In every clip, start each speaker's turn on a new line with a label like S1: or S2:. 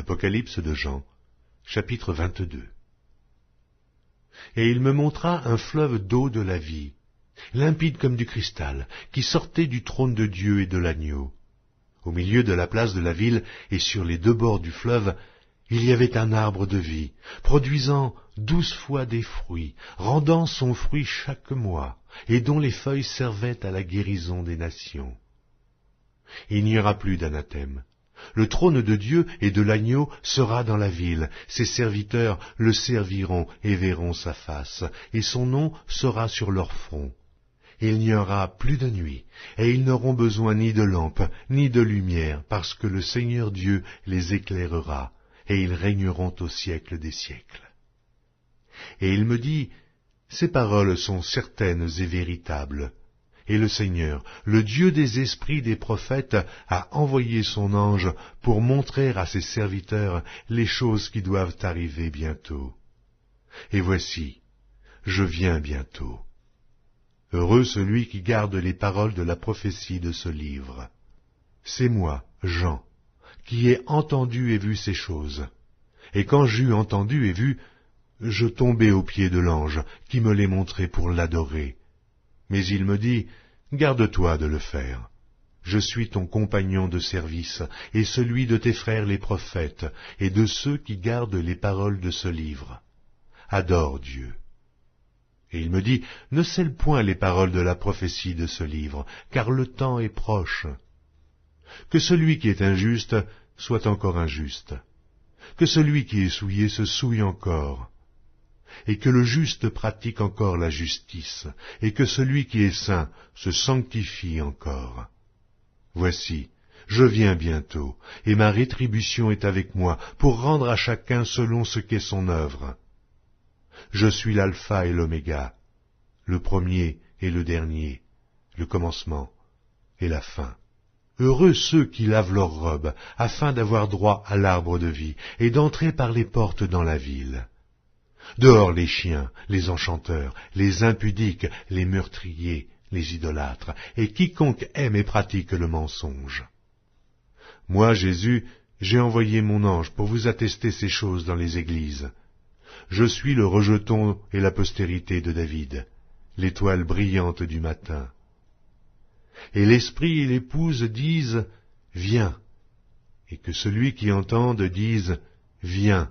S1: Apocalypse de Jean, chapitre 22. Et il me montra un fleuve d'eau de la vie, limpide comme du cristal, qui sortait du trône de Dieu et de l'agneau. Au milieu de la place de la ville et sur les deux bords du fleuve, il y avait un arbre de vie, produisant 12 fois des fruits, rendant son fruit chaque mois, et dont les feuilles servaient à la guérison des nations. Il n'y aura plus d'anathème. Le trône de Dieu et de l'agneau sera dans la ville, ses serviteurs le serviront et verront sa face, et son nom sera sur leur front. Il n'y aura plus de nuit, et ils n'auront besoin ni de lampe, ni de lumière, parce que le Seigneur Dieu les éclairera, et ils régneront au siècle des siècles. Et il me dit, ces paroles sont certaines et véritables. Et le Seigneur, le Dieu des esprits des prophètes, a envoyé son ange pour montrer à ses serviteurs les choses qui doivent arriver bientôt. Et voici, je viens bientôt. Heureux celui qui garde les paroles de la prophétie de ce livre. C'est moi, Jean, qui ai entendu et vu ces choses. Et quand j'eus entendu et vu, je tombai aux pieds de l'ange qui me les montrait pour l'adorer. Mais il me dit, garde-toi de le faire. Je suis ton compagnon de service et celui de tes frères les prophètes et de ceux qui gardent les paroles de ce livre. Adore Dieu. Et il me dit, ne scelle point les paroles de la prophétie de ce livre, car le temps est proche. Que celui qui est injuste soit encore injuste. Que celui qui est souillé se souille encore. Et que le juste pratique encore la justice, et que celui qui est saint se sanctifie encore. Voici, je viens bientôt, et ma rétribution est avec moi, pour rendre à chacun selon ce qu'est son œuvre. Je suis l'alpha et l'oméga, le premier et le dernier, le commencement et la fin. Heureux ceux qui lavent leurs robes, afin d'avoir droit à l'arbre de vie, et d'entrer par les portes dans la ville. Dehors les chiens, les enchanteurs, les impudiques, les meurtriers, les idolâtres, et quiconque aime et pratique le mensonge. Moi, Jésus, j'ai envoyé mon ange pour vous attester ces choses dans les églises. Je suis le rejeton et la postérité de David, l'étoile brillante du matin. Et l'esprit et l'épouse disent, viens, et que celui qui entende dise, viens.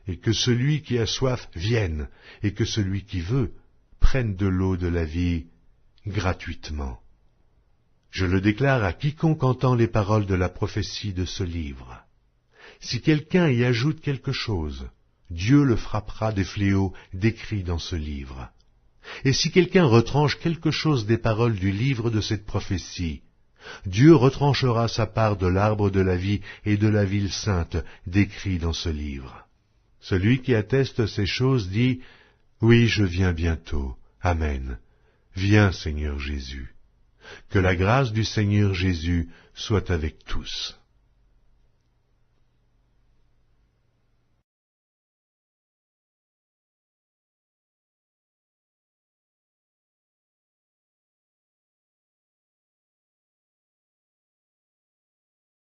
S1: Et que celui qui a soif vienne, et que celui qui veut prenne de l'eau de la vie gratuitement. Je le déclare à quiconque entend les paroles de la prophétie de ce livre. Si quelqu'un y ajoute quelque chose, Dieu le frappera des fléaux décrits dans ce livre. Et si quelqu'un retranche quelque chose des paroles du livre de cette prophétie, Dieu retranchera sa part de l'arbre de la vie et de la ville sainte décrits dans ce livre. Celui qui atteste ces choses dit, « Oui, je viens bientôt. Amen. Viens, Seigneur Jésus. » Que la grâce du Seigneur Jésus soit avec tous.